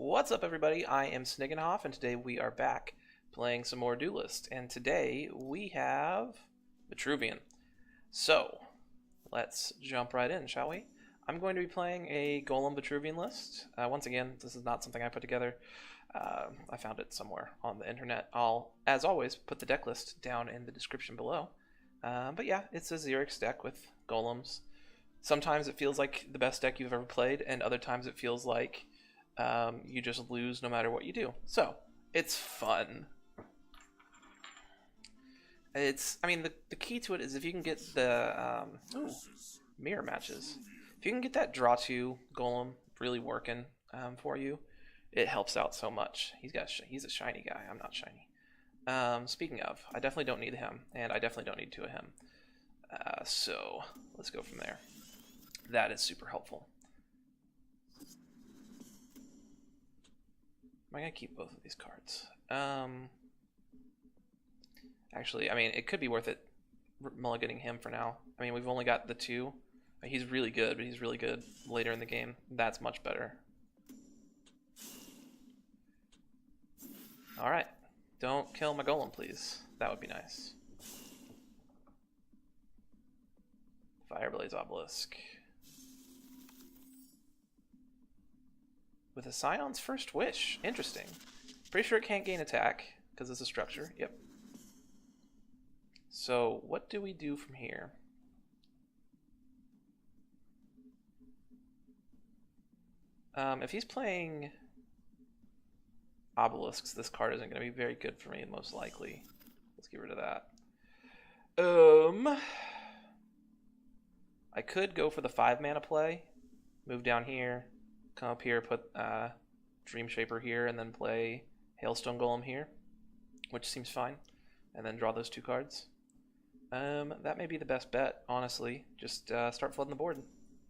What's up, everybody? I am Sniggenhoff, and today we are back playing some more Duelyst. And today we have Vetruvian. So, let's jump right in, shall we? I'm going to be playing a Golem Vetruvian list. Once again, this is not something I put together. I found it somewhere on the internet. I'll, as always, put the deck list down in the description below. But yeah, it's a Xerix deck with Golems. Sometimes it feels like the best deck you've ever played, and other times it feels like you just lose no matter what you do. So, it's fun. I mean, the key to it is if you can get the mirror matches. If you can get that draw 2 Golem really working for you, it helps out so much. He's a shiny guy. I'm not shiny. Speaking of, I definitely don't need him, and I definitely don't need two of him. So, let's go from there. That is super helpful. Am I going to keep both of these cards? Actually, I mean, it could be worth it mulliganing him for now. I mean, we've only got the two. He's really good, but he's really good later in the game. That's much better. Alright. Don't kill my golem, please. That would be nice. Fireblaze Obelisk. With a Scion's First Wish. Interesting. Pretty sure it can't gain attack, because it's a structure. Yep. So, what do we do from here? If he's playing obelisks, this card isn't going to be very good for me, most likely. Let's get rid of that. I could go for the 5-mana play. Move down here. Come up here, put Dream Shaper here, and then play Hailstone Golem here, which seems fine. And then draw those two cards. That may be the best bet, honestly. Just start flooding the board.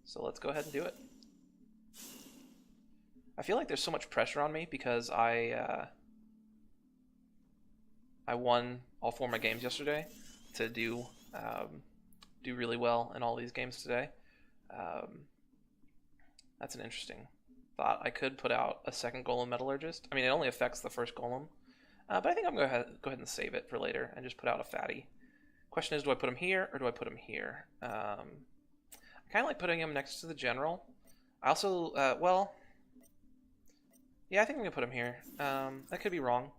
So let's go ahead and do it. I feel like there's so much pressure on me because I won all 4 of my games yesterday to do really well in all these games today. That's an interesting thought. I could put out a second Golem Metallurgist. I mean, it only affects the first Golem. But I think I'm going to go ahead and save it for later and just put out a fatty. Question is, do I put him here or do I put him here? I kind of like putting him next to the General. I also, well, yeah, I think I'm going to put him here. That could be wrong.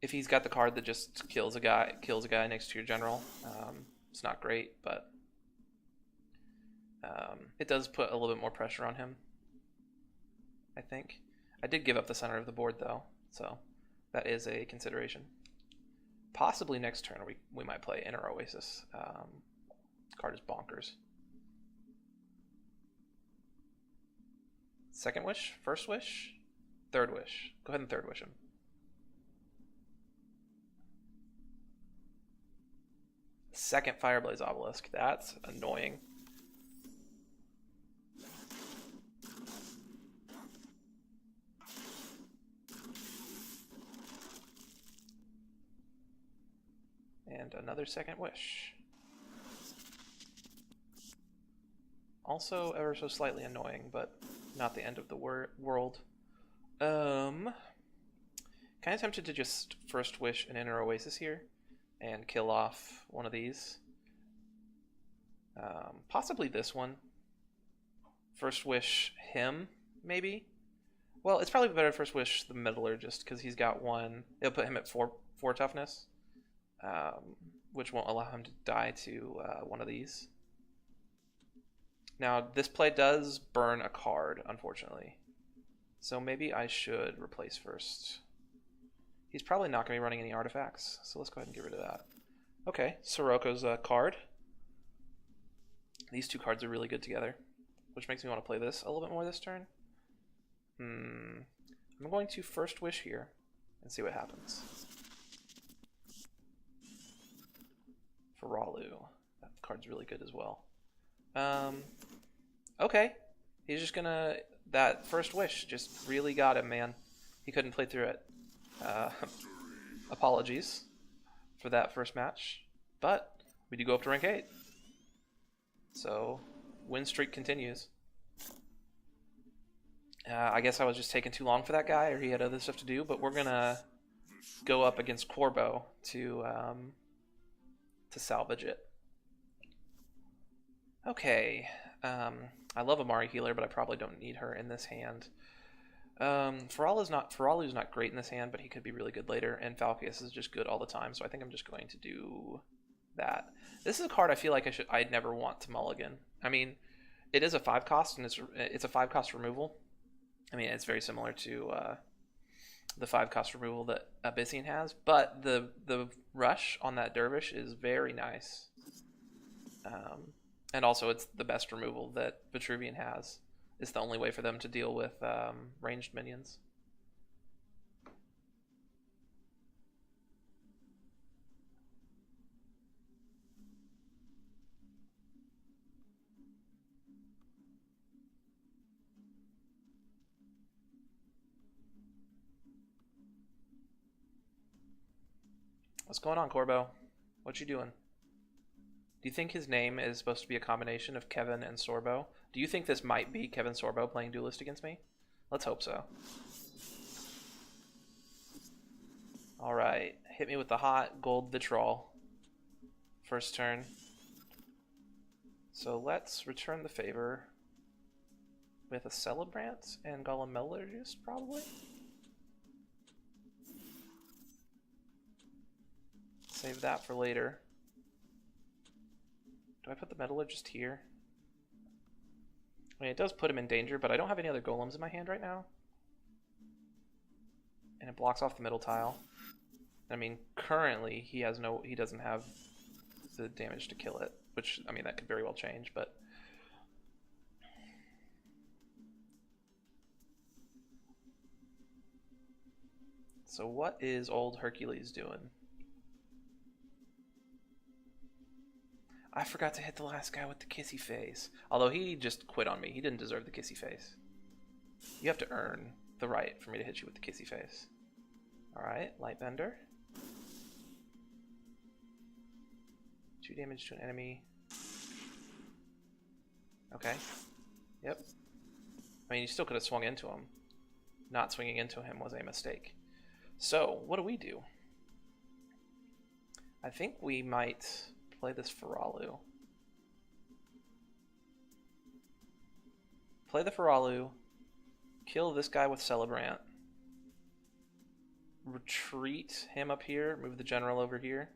If he's got the card that just kills a guy next to your General, it's not great, but it does put a little bit more pressure on him, I think. I did give up the center of the board, though, so that is a consideration. Possibly next turn we might play Inner Oasis. Card is bonkers. Second wish? First wish? Third wish. Go ahead and third wish him. Second Fireblaze Obelisk. That's annoying. And another second wish. Also ever so slightly annoying, but not the end of the world. Kind of tempted to just first wish an Inner Oasis here and kill off one of these. Possibly this one. First wish him, maybe? Well, it's probably better to first wish the Metallurgist because he's got one. It'll put him at 4 toughness. Which won't allow him to die to one of these. Now, this play does burn a card, unfortunately. So maybe I should replace first. He's probably not going to be running any artifacts, so let's go ahead and get rid of that. Okay, Siroko's card. These two cards are really good together, which makes me want to play this a little bit more this turn. I'm going to first wish here and see what happens. Ralu. That card's really good as well. Okay. He's just gonna... That first wish just really got him, man. He couldn't play through it. Apologies for that first match. But we do go up to rank 8. So, win streak continues. I guess I was just taking too long for that guy, or he had other stuff to do, but we're going to go up against Corbo to salvage it. Okay. I love Amari Healer, but I probably don't need her in this hand. Feralu's not great in this hand, but he could be really good later, and Falcius is just good all the time, so I think I'm just going to do that. This is a card I feel like I'd never want to mulligan. I mean, it is a 5 cost, and it's a 5 cost removal. I mean, it's very similar to the 5 cost removal that Abyssian has, but the rush on that Dervish is very nice. And also, it's the best removal that Vetruvian has. It's the only way for them to deal with ranged minions. What's going on, Corbo? What you doing? Do you think his name is supposed to be a combination of Kevin and Sorbo? Do you think this might be Kevin Sorbo playing Duelyst against me? Let's hope so. Alright, hit me with the hot gold vitriol. First turn. So let's return the favor with a Celebrant and Golem Metallurgist, probably? Save that for later. Do I put the Metallurgist here? I mean, it does put him in danger, but I don't have any other golems in my hand right now. And it blocks off the middle tile. I mean, currently he doesn't have the damage to kill it, which, I mean, that could very well change, but so what is old Hercules doing? I forgot to hit the last guy with the kissy face. Although he just quit on me. He didn't deserve the kissy face. You have to earn the right for me to hit you with the kissy face. Alright, Lightbender. 2 damage to an enemy. Okay. Yep. I mean, you still could have swung into him. Not swinging into him was a mistake. So, what do we do? I think we might play this Feralu. Play the Feralu. Kill this guy with Celebrant. Retreat him up here. Move the general over here.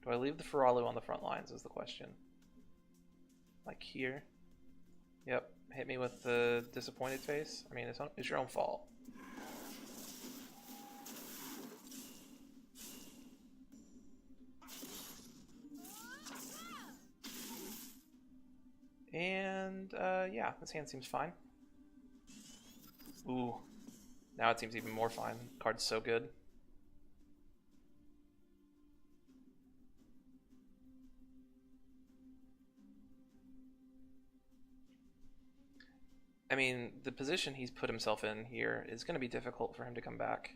Do I leave the Feralu on the front lines is the question. Like here. Yep. Hit me with the disappointed face. I mean, it's your own fault. And, yeah, this hand seems fine. Ooh. Now it seems even more fine. Card's so good. I mean, the position he's put himself in here is going to be difficult for him to come back.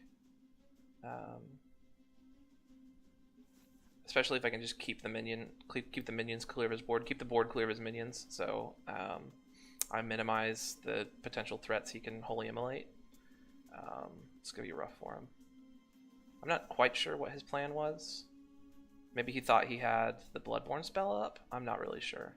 Especially if I can just keep the minions clear of his board, keep the board clear of his minions, so I minimize the potential threats he can wholly immolate. It's gonna be rough for him. I'm not quite sure what his plan was. Maybe he thought he had the Bloodborne spell up. I'm not really sure.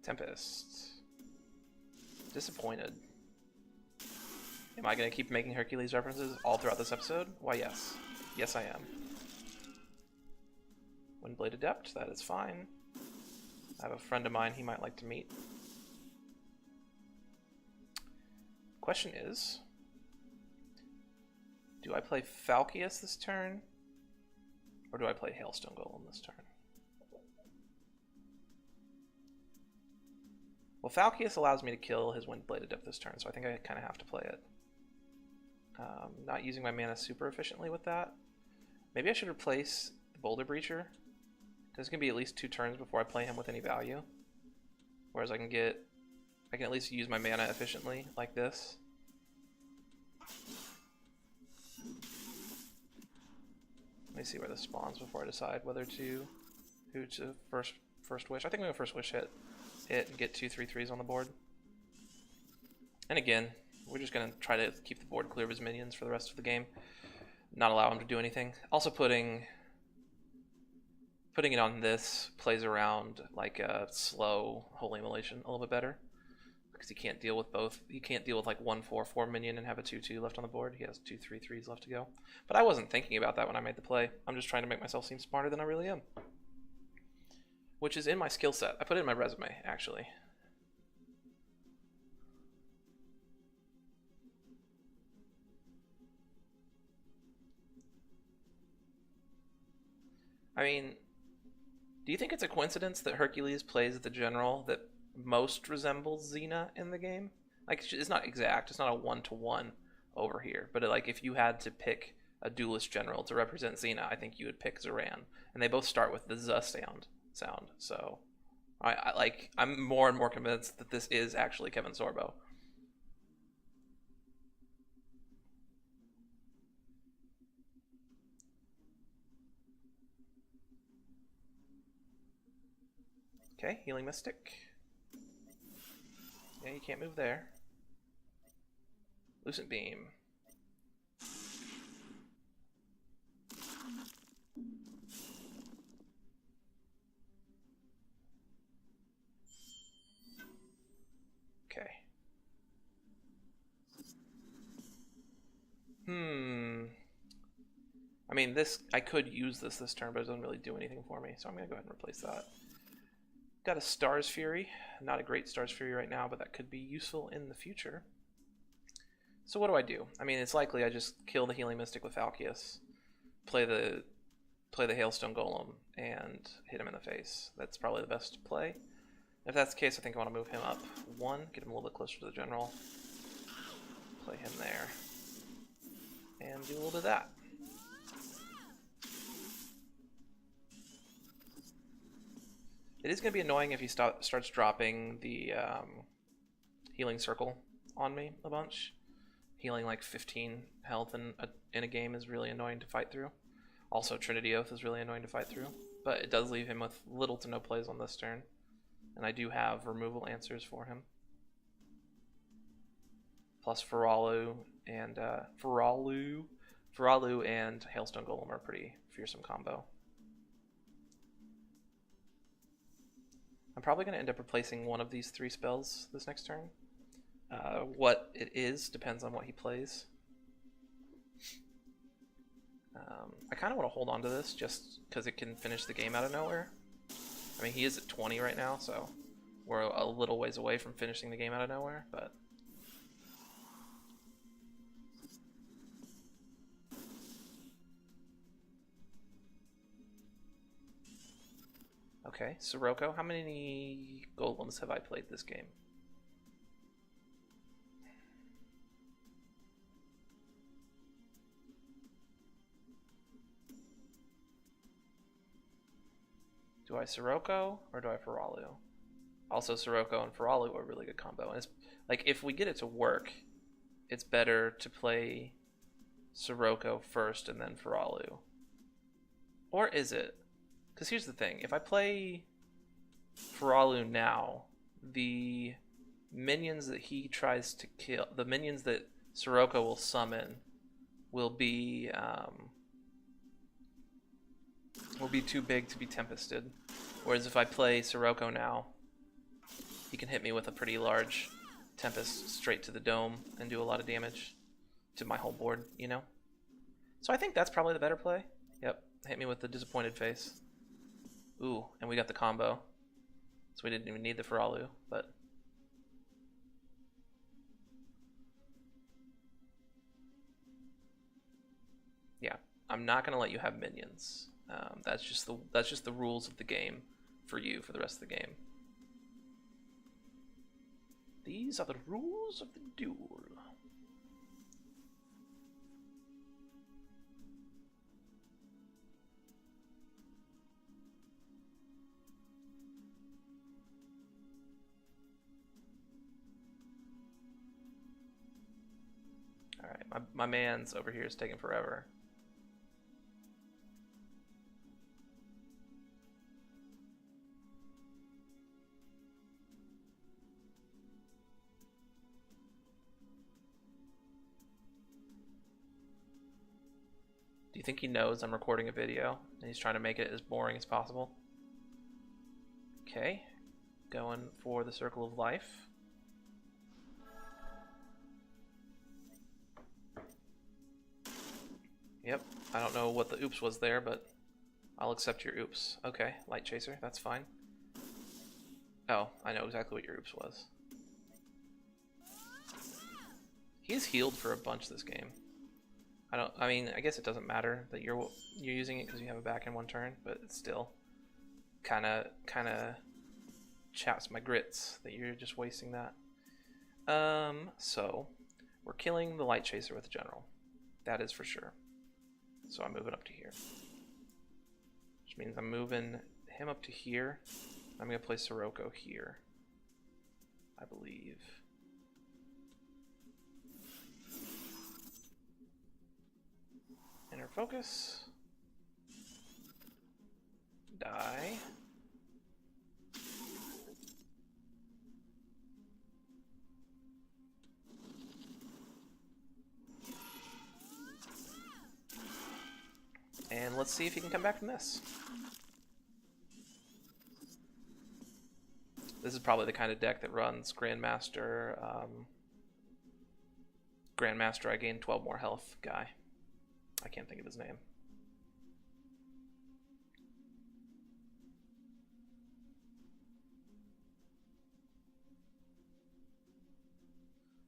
Tempest. Disappointed. Am I going to keep making Hercules references all throughout this episode? Why, yes. Yes, I am. Windblade Adept, that is fine. I have a friend of mine he might like to meet. Question is, do I play Falcius this turn? Or do I play Hailstone Golem this turn? Well, Falcius allows me to kill his Windblade Adept this turn, so I think I kind of have to play it. Not using my mana super efficiently with that. Maybe I should replace the Boulder Breacher. There's going to be at least 2 turns before I play him with any value. Whereas I can at least use my mana efficiently like this. Let me see where this spawns before I decide who to first wish. I think I'm gonna first wish hit and get 2/3/3s on the board. And again, we're just gonna try to keep the board clear of his minions for the rest of the game. Not allow him to do anything. Also putting it on this plays around like a slow Holy Immolation a little bit better. Because he can't deal with both. He can't deal with like 1/4/4 minion and have a 2/2 left on the board. He has 2/3/3s left to go. But I wasn't thinking about that when I made the play. I'm just trying to make myself seem smarter than I really am. Which is in my skill set. I put it in my resume, actually. I mean, do you think it's a coincidence that Hercules plays the general that most resembles Xena in the game? Like, it's not exact. It's not a 1-to-1 over here. But like, if you had to pick a Duelyst general to represent Xena, I think you would pick Zoran. And they both start with the Z sound. So I'm more and more convinced that this is actually Kevin Sorbo. Okay, Healing Mystic. Yeah, you can't move there. Lucent Beam. Okay. I mean, I could use this turn, but it doesn't really do anything for me, so I'm going to go ahead and replace that. Got a Star's Fury. Not a great Star's Fury right now, but that could be useful in the future. So what do? I mean, it's likely I just kill the Healing Mystic with Falcius, play the Hailstone Golem, and hit him in the face. That's probably the best play. If that's the case, I think I want to move him up 1, get him a little bit closer to the general, play him there, and do a little bit of that. It is going to be annoying if he starts dropping the healing circle on me a bunch. Healing like 15 health in a game is really annoying to fight through. Also, Trinity Oath is really annoying to fight through. But it does leave him with little to no plays on this turn. And I do have removal answers for him. Plus Feralu and Hailstone Golem are a pretty fearsome combo. I'm probably going to end up replacing one of these 3 spells this next turn. What it is depends on what he plays. I kind of want to hold on to this just because it can finish the game out of nowhere. I mean, he is at 20 right now, so we're a little ways away from finishing the game out of nowhere, but... Okay, Sirocco, how many golems have I played this game? Do I Sirocco or do I Feralu? Also, Sirocco and Feralu are a really good combo. And it's like, if we get it to work, it's better to play Sirocco first and then Feralu. Or is it? Because here's the thing, if I play Feralu now, the minions that he tries to kill, the minions that Sirocco will summon, will be too big to be Tempested. Whereas if I play Sirocco now, he can hit me with a pretty large Tempest straight to the dome and do a lot of damage to my whole board, you know? So I think that's probably the better play. Yep, hit me with the disappointed face. Ooh, and we got the combo. So we didn't even need the Feralu, but... yeah, I'm not going to let you have minions. That's just the rules of the game for you for the rest of the game. These are the rules of the duel. my man's over here is taking forever. Do you think he knows I'm recording a video and he's trying to make it as boring as possible? Okay, going for the circle of life. Yep, I don't know what the oops was there, but I'll accept your oops. Okay, light chaser, that's fine. Oh, I know exactly what your oops was. He's healed for a bunch this game. I mean, I guess it doesn't matter that you're using it because you have it back in one turn, but it's still kind of chaps my grits that you're just wasting that. So we're killing the light chaser with the general. That is for sure. So I'm moving up to here, which means I'm moving him up to here. I'm gonna play Sirocco here, I believe. Inner focus. Die. And let's see if he can come back from this. This is probably the kind of deck that runs Grandmaster. Grandmaster, I gain 12 more health guy. I can't think of his name.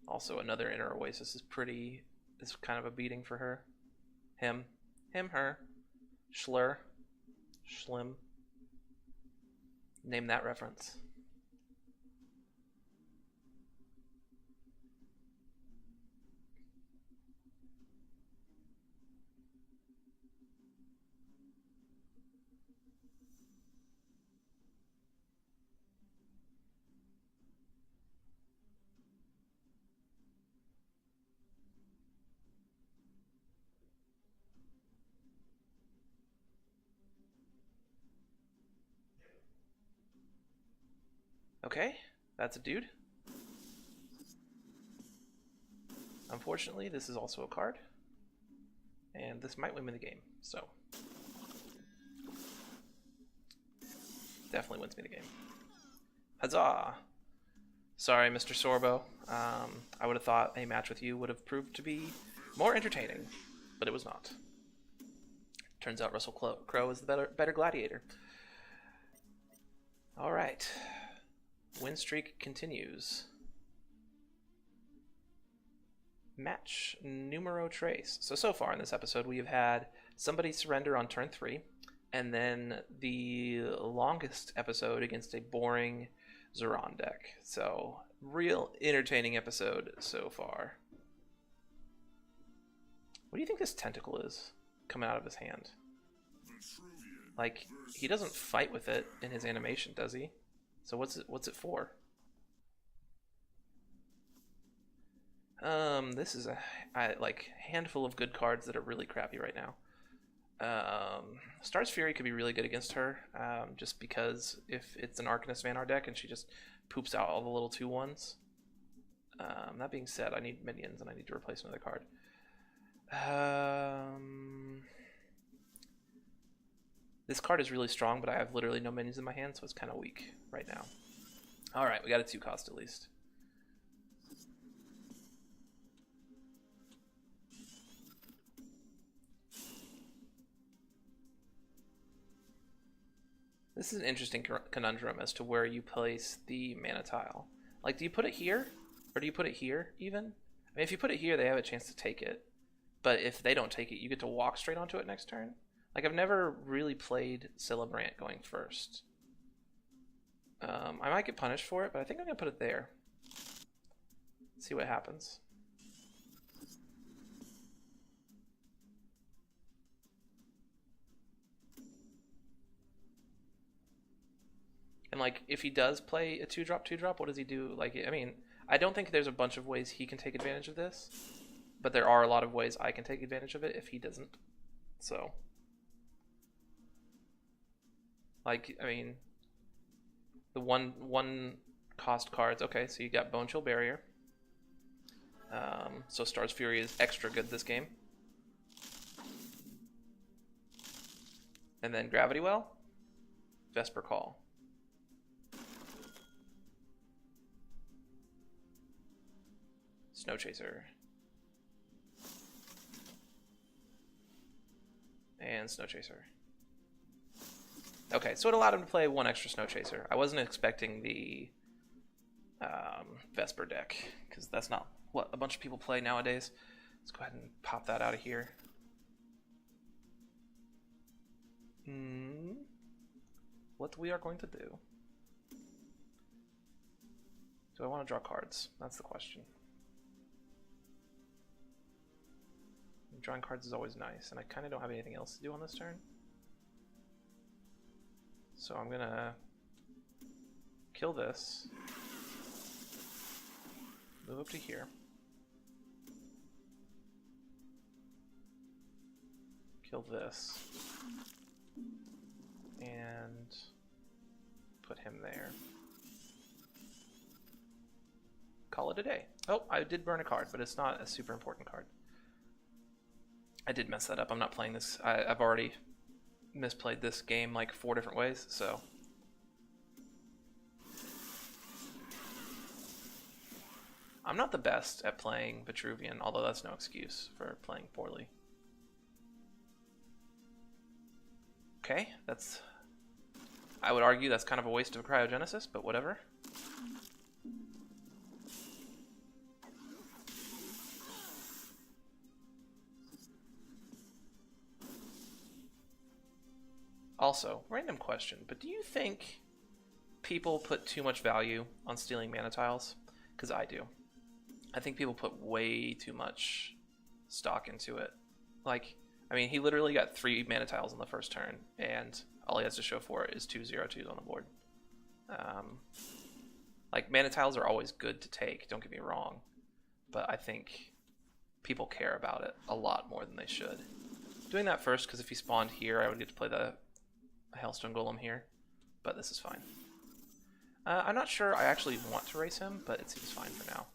Also, another Inner Oasis is kind of a beating for her. Him, her. Schlur. Schlim. Name that reference. Okay, that's a dude. Unfortunately, this is also a card. And this might win me the game, so. Definitely wins me the game. Huzzah! Sorry, Mr. Sorbo. I would have thought a match with you would have proved to be more entertaining, but it was not. Turns out Russell Crowe is the better gladiator. Alright. Win streak continues. Match numero tres. So far in this episode, we have had somebody surrender on turn 3, and then the longest episode against a boring Zeron deck. So, real entertaining episode so far. What do you think this tentacle is coming out of his hand? Like, he doesn't fight with it in his animation, does he? So what's it for? This is a handful of good cards that are really crappy right now. Star's Fury could be really good against her, just because if it's an Arcanist Vanar deck and she just poops out all the little 2/1s. That being said, I need minions and I need to replace another card. This card is really strong, but I have literally no minions in my hand, so it's kind of weak right now. Alright, we got a 2-cost at least. This is an interesting conundrum as to where you place the mana tile. Like, do you put it here? Or do you put it here, even? I mean, if you put it here, they have a chance to take it. But if they don't take it, you get to walk straight onto it next turn. Like, I've never really played Celebrant going first. I might get punished for it, but I think I'm going to put it there. See what happens. And, like, if he does play a 2-drop, 2-drop, what does he do? Like, I mean, I don't think there's a bunch of ways he can take advantage of this. but there are a lot of ways I can take advantage of it if he doesn't. So, like, I mean, the one cost cards. Okay, so you got Bone Chill Barrier. So Star's Fury is extra good this game. And then Gravity Well, Vesper Call. Snow Chaser. And Snow Chaser. Okay, so it allowed him to play one extra Snow Chaser. I wasn't expecting the Vesper deck, because that's not what a bunch of people play nowadays. Let's go ahead and pop that out of here. What we are going to do. Do I want to draw cards? That's the question. Drawing cards is always nice, and I kind of don't have anything else to do on this turn. So I'm gonna kill this, move up to here, kill this, and put him there. Call it a day. Oh, I did burn a card, but it's not a super important card. I did mess that up. I'm not playing this. I've already misplayed this game like 4 different ways, so. I'm not the best at playing Vetruvian, although that's no excuse for playing poorly. Okay, that's... I would argue that's kind of a waste of a Cryogenesis, but whatever. Also, random question, but do you think people put too much value on stealing mana tiles? Because I do. I think people put way too much stock into it. Like, I mean, he literally got 3 mana tiles on the first turn, and all he has to show for it is 2 0/2s on the board. Like, mana tiles are always good to take, don't get me wrong, but I think people care about it a lot more than they should. Doing that first, because if he spawned here, I would get to play the Hailstone Golem here, but this is fine. I'm not sure I actually want to race him, but it seems fine for now.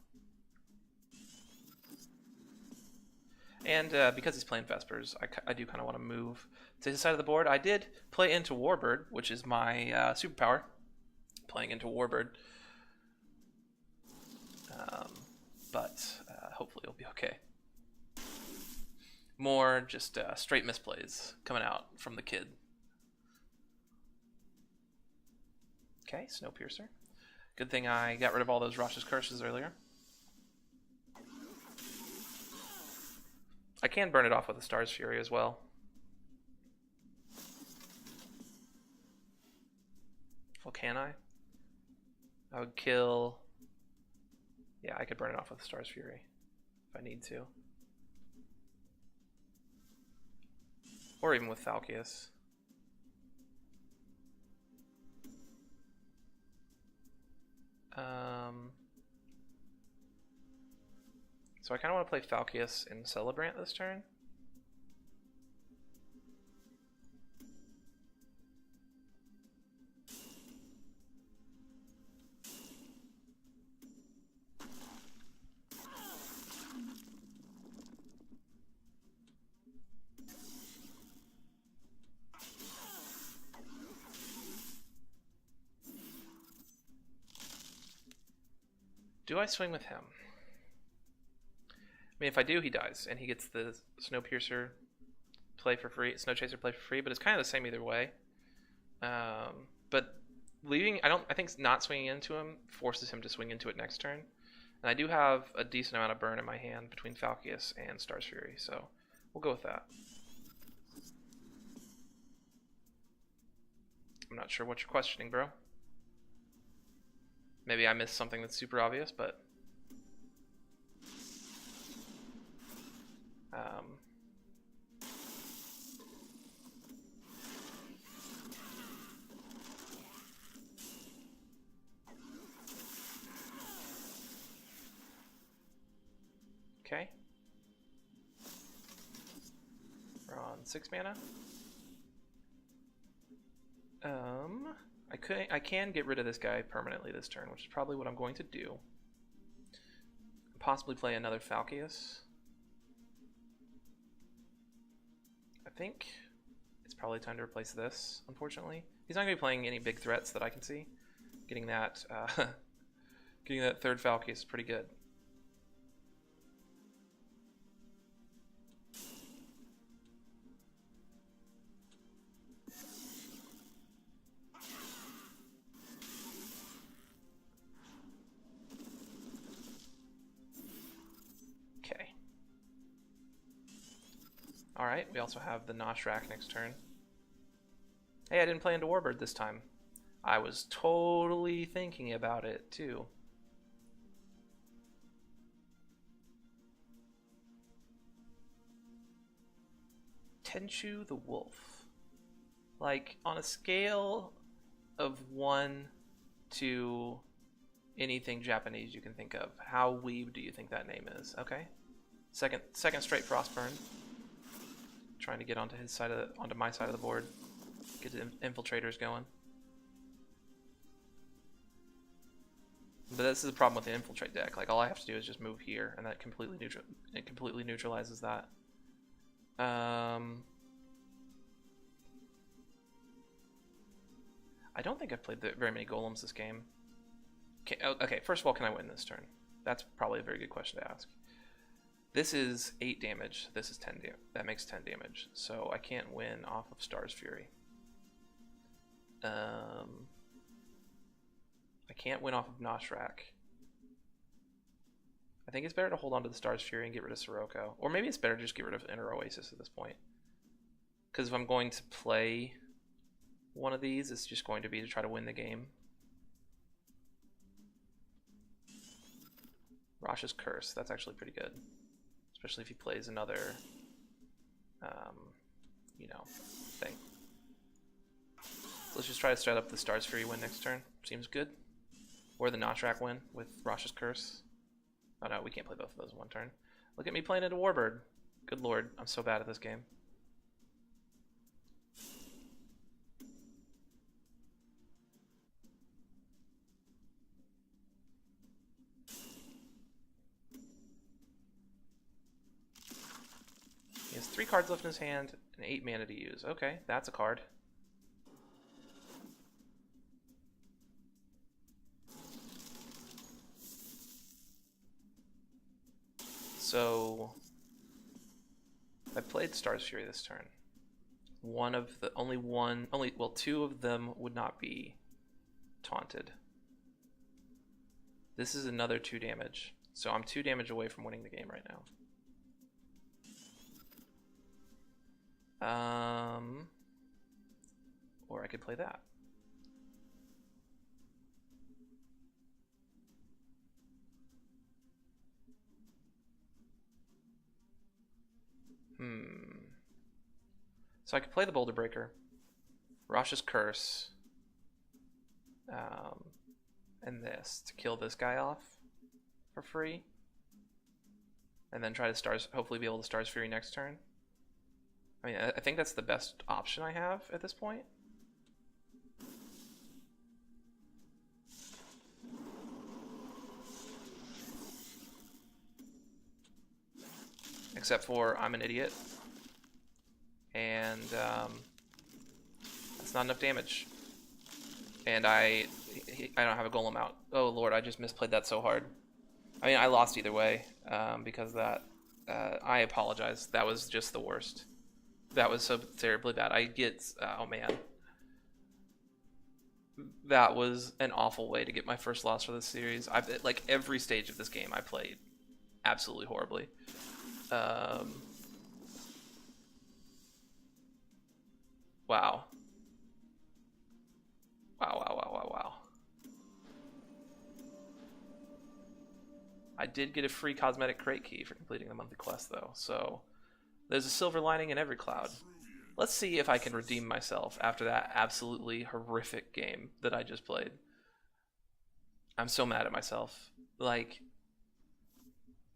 And because he's playing Vespers, I do kind of want to move to his side of the board. I did play into Warbird, which is my superpower, playing into Warbird. But hopefully it'll be okay. More just straight misplays coming out from the kid. Okay, Snowpiercer. Good thing I got rid of all those Rosh's Curses earlier. I can burn it off with a Star's Fury as well. Well, can I? I would kill... Yeah, I could burn it off with a Star's Fury if I need to. Or even with Falcius. So I kind of want to play Falcius and Celebrant this turn. Do I swing with him? I mean, if I do, he dies, and he gets the Snowpiercer play for free, Snow Chaser play for free, but it's kind of the same either way. But leaving, I think not swinging into him forces him to swing into it next turn. And I do have a decent amount of burn in my hand between Falcius and Star's Fury, so we'll go with that. I'm not sure what you're questioning, bro. Maybe I missed something that's super obvious, but... Okay. 6 mana. I can get rid of this guy permanently this turn, which is probably what I'm going to do. Possibly play another Falcius. I think it's probably time to replace this, unfortunately. He's not going to be playing any big threats that I can see. Getting that getting that third Falcius is pretty good. Okay. Alright, we also have the Noshrak next turn. Hey, I didn't play into Warbird this time. I was totally thinking about it, too. Tenchu the Wolf. Like, on a scale of 1 to anything Japanese you can think of, how weeb do you think that name is? Okay. Second straight Frostburn. Trying to get onto his side of onto my side of the board. Get the infiltrators going. But this is the problem with the infiltrate deck. Like, all I have to do is just move here, and that completely neutralizes that. I don't think I've played very many golems this game. Okay, first of all, can I win this turn? That's probably a very good question to ask. This is 8 damage. This is 10 damage. That makes 10 damage. So I can't win off of Star's Fury. I can't win off of Noshrak. I think it's better to hold on to the Star's Fury and get rid of Sirocco. Or maybe it's better to just get rid of Inner Oasis at this point. Because if I'm going to play one of these, it's just going to be to try to win the game. Rasha's Curse. That's actually pretty good. Especially if he plays another, you know, thing. Let's just try to start up the Star's Fury win next turn. Seems good. Or the Noshrak win with Rasha's Curse. Oh no, we can't play both of those in one turn. Look at me playing into Warbird. Good lord, I'm so bad at this game. He has 3 cards left in his hand and 8 mana to use. Okay, that's a card. So I played Star's Fury this turn. Well, 2 of them would not be taunted. This is another 2 damage. So I'm 2 damage away from winning the game right now. Or I could play that. So I could play the Boulder Breaker, Rasha's Curse, and this to kill this guy off for free, and then try to hopefully be able to Star's Fury next turn. I mean, I think that's the best option I have at this point. Except for I'm an idiot. And that's not enough damage. And I don't have a Golem out. Oh lord, I just misplayed that so hard. I mean, I lost either way because of that. I apologize. That was just the worst. That was so terribly bad. Oh man. That was an awful way to get my first loss for this series. Like every stage of this game I played absolutely horribly. Wow. Wow. I did get a free cosmetic crate key for completing the monthly quest though, so there's a silver lining in every cloud. Let's see if I can redeem myself after that absolutely horrific game that I just played. I'm so mad at myself. Like,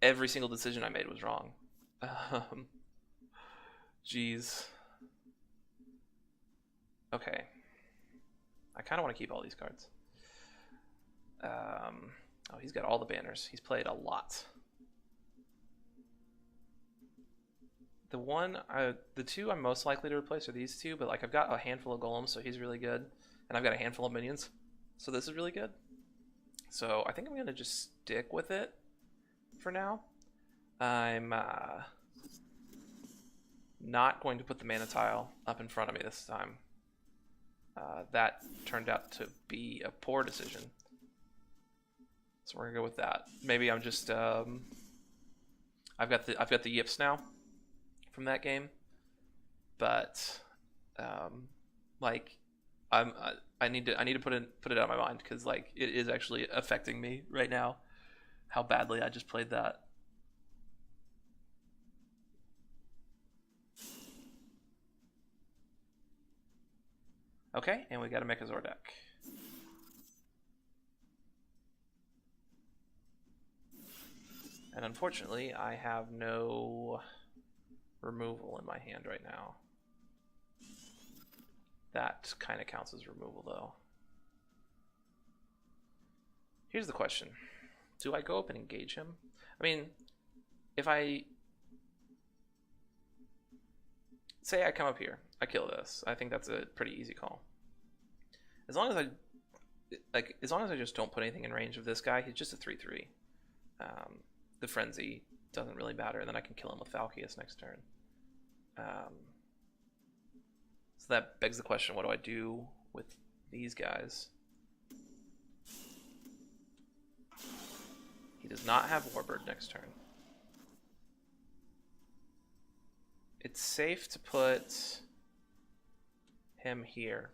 every single decision I made was wrong. Jeez. Okay. I kind of want to keep all these cards. Oh, he's got all the banners. He's played a lot. The two I'm most likely to replace are these two, but like I've got a handful of golems, so he's really good, and I've got a handful of minions, so this is really good. So I think I'm gonna just stick with it for now. I'm not going to put the mana tile up in front of me this time. That turned out to be a poor decision, so we're gonna go with that. Maybe I'm just I've got the yips now from that game, but like I need to put it out of my mind, because like it is actually affecting me right now how badly I just played that. Okay, and we got a Mechazor deck. And unfortunately, I have no removal in my hand right now. That kind of counts as removal, though. Here's the question. Do I go up and engage him? I mean, if I... Say I come up here, I kill this. I think that's a pretty easy call. As long as I just don't put anything in range of this guy, he's just a 3/3. The frenzy doesn't really matter, and then I can kill him with Falcius next turn. So that begs the question, what do I do with these guys? He does not have Warbird next turn. It's safe to put him here.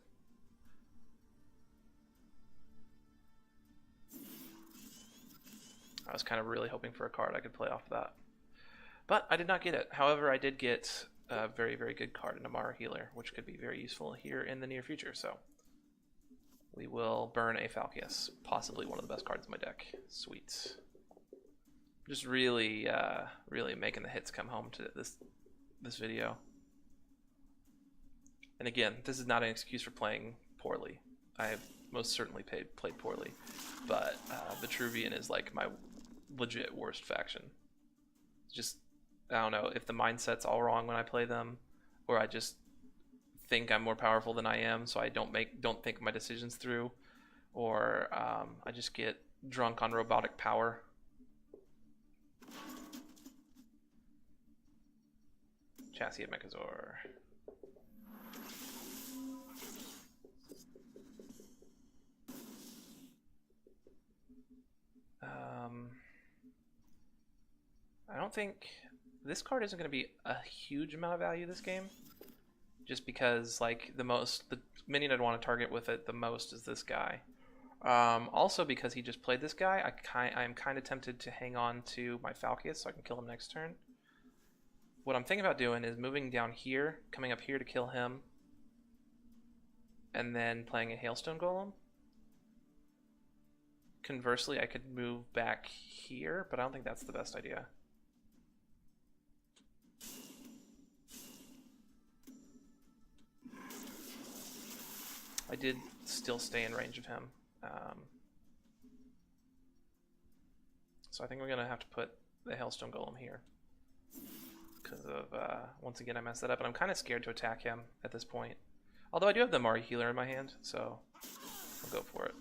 I was kind of really hoping for a card I could play off of that. But I did not get it. However, I did get a very, very good card in Amara Healer, which could be very useful here in the near future. So we will burn a Falcius, possibly one of the best cards in my deck. Sweet. Just really, really making the hits come home to this video. And again, this is not an excuse for playing poorly. I have most certainly played poorly, but Vetruvian is like my legit worst faction. Just, I don't know if the mindset's all wrong when I play them, or I just think I'm more powerful than I am, so I don't think my decisions through, or I just get drunk on robotic power. Chassis of Mechazor. I don't think this card isn't going to be a huge amount of value this game, just because like the minion I'd want to target with it the most is this guy. Also because he just played this guy, I'm kind of tempted to hang on to my Falcius so I can kill him next turn. What I'm thinking about doing is moving down here, coming up here to kill him, and then playing a Hailstone Golem. Conversely, I could move back here, but I don't think that's the best idea. I did still stay in range of him. So I think we're going to have to put the Hailstone Golem here. Because of, once again, I messed that up. And I'm kind of scared to attack him at this point. Although I do have the Mari Healer in my hand, so I'll go for it.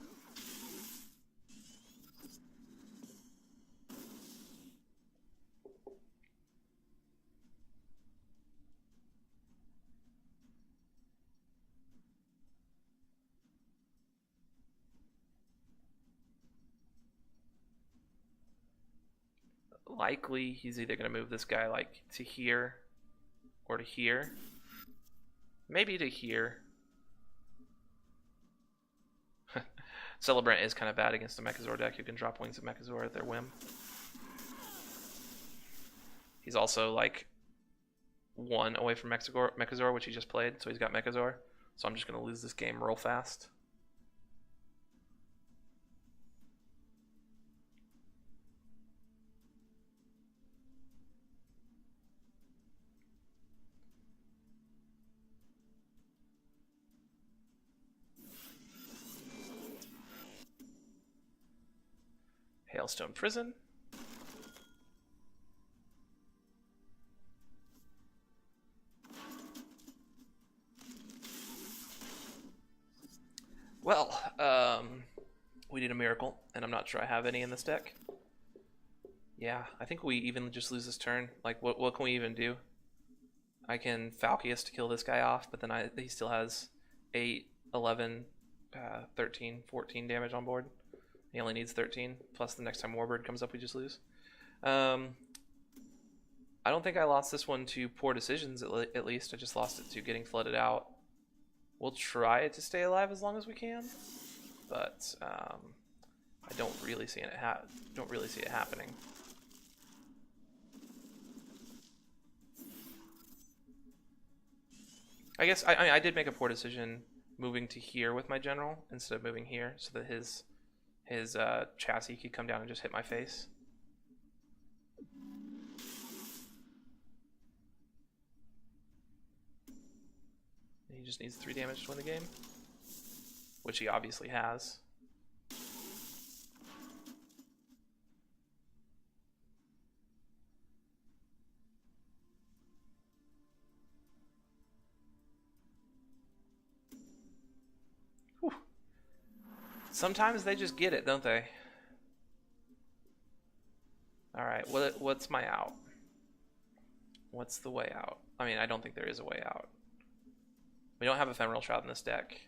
Likely he's either going to move this guy like to here or to here. Maybe to here. Celebrant is kind of bad against the Mechazor deck. You can drop Wings of Mechazor at their whim. He's also like 1 away from Mechazor, which he just played, so he's got Mechazor. So I'm just going to lose this game real fast. Milestone Prison. Well, we need a miracle, and I'm not sure I have any in this deck. Yeah, I think we even just lose this turn. Like, what can we even do? I can Falcius to kill this guy off, but then he still has 8, 11, 13, 14 damage on board. He only needs 13, plus the next time Warbird comes up, we just lose. I don't think I lost this one to poor decisions, at least. I just lost it to getting flooded out. We'll try to stay alive as long as we can, but I don't really see it happening. I guess I did make a poor decision moving to here with my general instead of moving here, so that his chassis could come down and just hit my face. He just needs 3 damage to win the game, which he obviously has. Whew. Sometimes they just get it, don't they? Alright, what's my out? What's the way out? I mean, I don't think there is a way out. We don't have Ephemeral Shroud in this deck,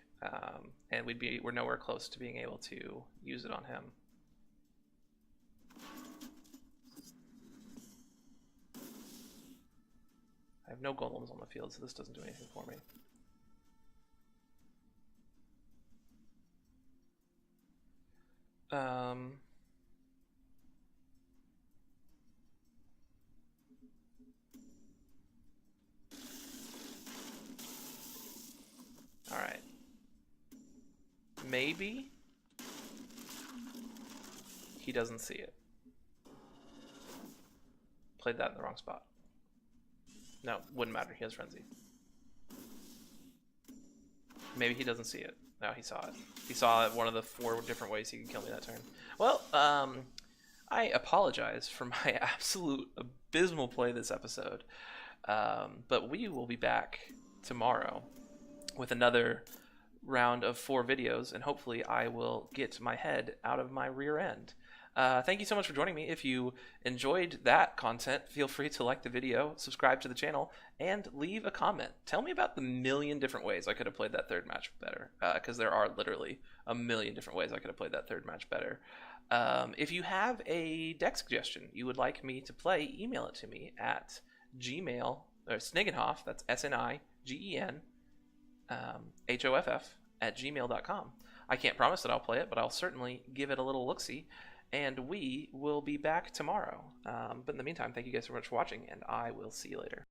and we're nowhere close to being able to use it on him. I have no golems on the field, so this doesn't do anything for me. Alright. Maybe he doesn't see it. Played that in the wrong spot. No, wouldn't matter. He has Frenzy. Maybe he doesn't see it. No, he saw it. He saw it one of the 4 different ways he could kill me that turn. Well, I apologize for my absolute abysmal play this episode. But we will be back tomorrow with another round of 4 videos, and hopefully I will get my head out of my rear end. Thank you so much for joining me. If you enjoyed that content, feel free to like the video, subscribe to the channel, and leave a comment. Tell me about the million different ways I could have played that third match better, because there are literally a million different ways I could have played that third match better. If you have a deck suggestion you would like me to play, email it to me at Gmail, or Snigenhoff, that's SNIGEN, HOFF at gmail.com. I can't promise that I'll play it, but I'll certainly give it a little look-see, and we will be back tomorrow. But in the meantime, thank you guys so much for watching, and I will see you later.